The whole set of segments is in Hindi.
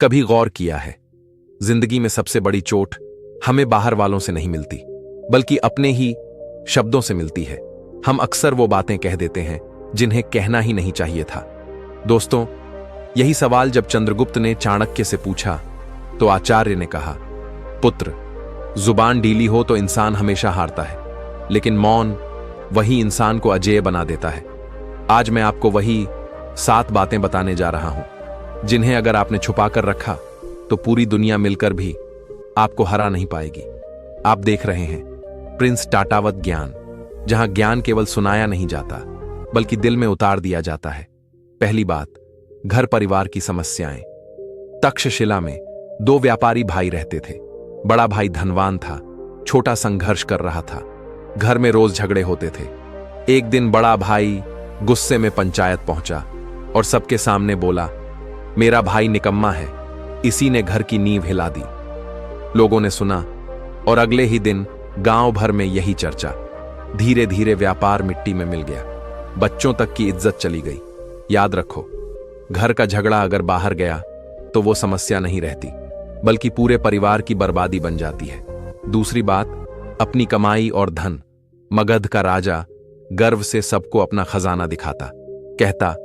कभी गौर किया है, जिंदगी में सबसे बड़ी चोट हमें बाहर वालों से नहीं मिलती, बल्कि अपने ही शब्दों से मिलती है। हम अक्सर वो बातें कह देते हैं जिन्हें कहना ही नहीं चाहिए था। दोस्तों, यही सवाल जब चंद्रगुप्त ने चाणक्य से पूछा तो आचार्य ने कहा, पुत्र, जुबान ढीली हो तो इंसान हमेशा हारता है, लेकिन मौन वही इंसान को अजेय बना देता है। आज मैं आपको वही 7 बातें बताने जा रहा हूं जिन्हें अगर आपने छुपा कर रखा तो पूरी दुनिया मिलकर भी आपको हरा नहीं पाएगी। आप देख रहे हैं प्रिंस टाटावत ज्ञान, जहां ज्ञान केवल सुनाया नहीं जाता बल्कि दिल में उतार दिया जाता है। पहली बात, घर परिवार की समस्याएं। तक्षशिला में 2 व्यापारी भाई रहते थे। बड़ा भाई धनवान था, छोटा संघर्ष कर रहा था। घर में रोज झगड़े होते थे। एक दिन बड़ा भाई गुस्से में पंचायत पहुंचा और सबके सामने बोला, मेरा भाई निकम्मा है, इसी ने घर की नींव हिला दी। लोगों ने सुना और अगले ही दिन गांव भर में यही चर्चा। धीरे धीरे व्यापार मिट्टी में मिल गया, बच्चों तक की इज्जत चली गई। याद रखो, घर का झगड़ा अगर बाहर गया तो वो समस्या नहीं रहती, बल्कि पूरे परिवार की बर्बादी बन जाती है। दूसरी बात, अपनी कमाई और धन। मगध का राजा गर्व से सबको अपना खजाना दिखाता, कहता,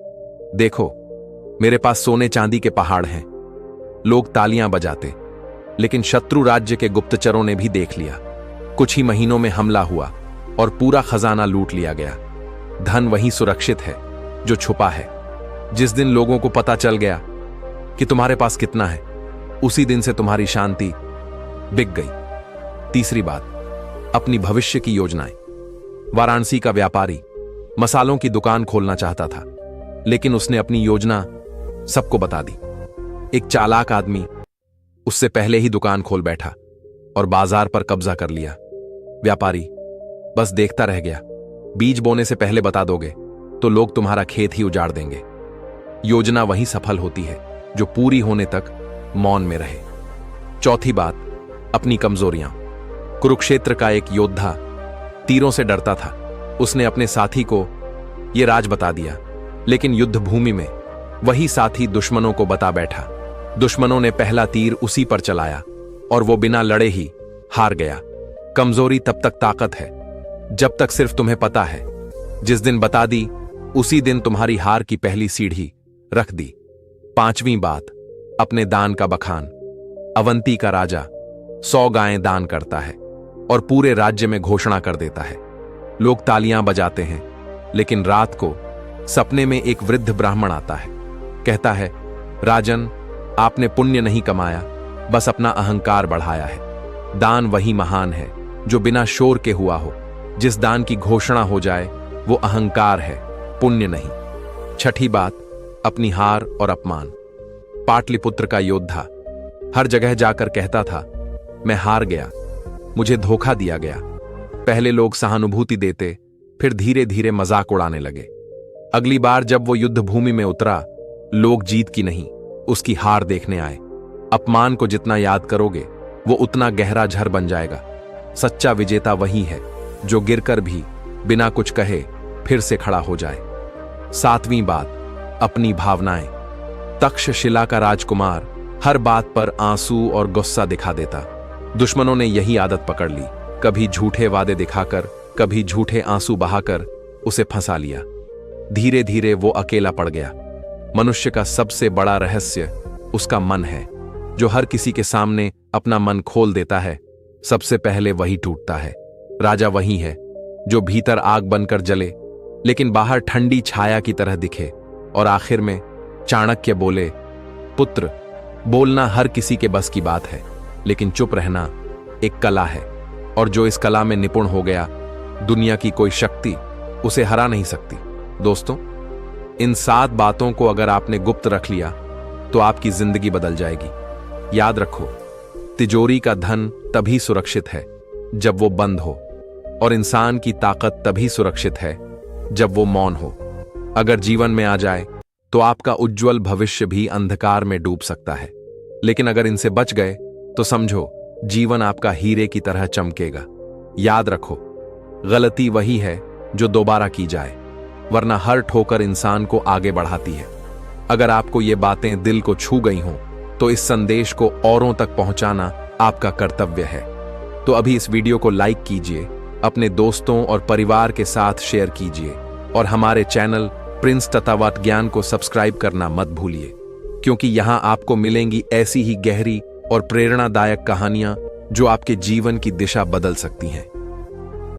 देखो मेरे पास सोने चांदी के पहाड़ हैं। लोग तालियां बजाते, लेकिन शत्रु राज्य के गुप्तचरों ने भी देख लिया। कुछ ही महीनों में हमला हुआ और पूरा खजाना लूट लिया गया। धन वही सुरक्षित है जो छुपा है। जिस दिन लोगों को पता चल गया कि तुम्हारे पास कितना है, उसी दिन से तुम्हारी शांति बिक गई। तीसरी बात, अपनी भविष्य की योजनाएं। वाराणसी का व्यापारी मसालों की दुकान खोलना चाहता था, लेकिन उसने अपनी योजना सबको बता दी। एक चालाक आदमी उससे पहले ही दुकान खोल बैठा और बाजार पर कब्जा कर लिया। व्यापारी बस देखता रह गया। बीज बोने से पहले बता दोगे तो लोग तुम्हारा खेत ही उजाड़ देंगे। योजना वही सफल होती है जो पूरी होने तक मौन में रहे। चौथी बात, अपनी कमजोरियां। कुरुक्षेत्र का एक योद्धा तीरों से डरता था। उसने अपने साथी को यह राज बता दिया, लेकिन युद्ध भूमि में वही साथी दुश्मनों को बता बैठा। दुश्मनों ने पहला तीर उसी पर चलाया और वो बिना लड़े ही हार गया। कमजोरी तब तक ताकत है जब तक सिर्फ तुम्हें पता है। जिस दिन बता दी, उसी दिन तुम्हारी हार की पहली सीढ़ी रख दी। पांचवीं बात, अपने दान का बखान। अवंती का राजा 100 गायें दान करता है और पूरे राज्य में घोषणा कर देता है। लोग तालियां बजाते हैं, लेकिन रात को सपने में एक वृद्ध ब्राह्मण आता है। कहता है, राजन, आपने पुण्य नहीं कमाया, बस अपना अहंकार बढ़ाया है। दान वही महान है जो बिना शोर के हुआ हो। जिस दान की घोषणा हो जाए वो अहंकार है, पुण्य नहीं। छठी बात, अपनी हार और अपमान। पाटलिपुत्र का योद्धा हर जगह जाकर कहता था, मैं हार गया, मुझे धोखा दिया गया। पहले लोग सहानुभूति देते, फिर धीरे धीरे मजाक उड़ाने लगे। अगली बार जब वो युद्ध भूमि में उतरा, लोग जीत की नहीं, उसकी हार देखने आए। अपमान को जितना याद करोगे वो उतना गहरा झर बन जाएगा। सच्चा विजेता वही है जो गिरकर भी बिना कुछ कहे फिर से खड़ा हो जाए। सातवीं बात, अपनी भावनाएं। तक्षशिला का राजकुमार हर बात पर आंसू और गुस्सा दिखा देता। दुश्मनों ने यही आदत पकड़ ली, कभी झूठे वादे दिखाकर, कभी झूठे आंसू बहाकर उसे फंसा लिया। धीरे धीरे वो अकेला पड़ गया। मनुष्य का सबसे बड़ा रहस्य उसका मन है। जो हर किसी के सामने अपना मन खोल देता है, सबसे पहले वही टूटता है। राजा वही है जो भीतर आग बनकर जले, लेकिन बाहर ठंडी छाया की तरह दिखे। और आखिर में चाणक्य बोले, पुत्र, बोलना हर किसी के बस की बात है, लेकिन चुप रहना एक कला है, और जो इस कला में निपुण हो गया, दुनिया की कोई शक्ति उसे हरा नहीं सकती। दोस्तों, इन 7 बातों को अगर आपने गुप्त रख लिया तो आपकी जिंदगी बदल जाएगी। याद रखो, तिजोरी का धन तभी सुरक्षित है जब वो बंद हो, और इंसान की ताकत तभी सुरक्षित है जब वो मौन हो। अगर जीवन में आ जाए तो आपका उज्जवल भविष्य भी अंधकार में डूब सकता है, लेकिन अगर इनसे बच गए तो समझो जीवन आपका हीरे की तरह चमकेगा। याद रखो, गलती वही है जो दोबारा की जाए, वरना हर ठोकर इंसान को आगे बढ़ाती है। अगर आपको ये बातें दिल को छू गई हों तो इस संदेश को औरों तक पहुंचाना आपका कर्तव्य है। तो अभी इस वीडियो को लाइक कीजिए, अपने दोस्तों और परिवार के साथ शेयर कीजिए और हमारे चैनल प्रिंस तथावत ज्ञान को सब्सक्राइब करना मत भूलिए, क्योंकि यहां आपको मिलेंगी ऐसी ही गहरी और प्रेरणादायक कहानियां जो आपके जीवन की दिशा बदल सकती हैं।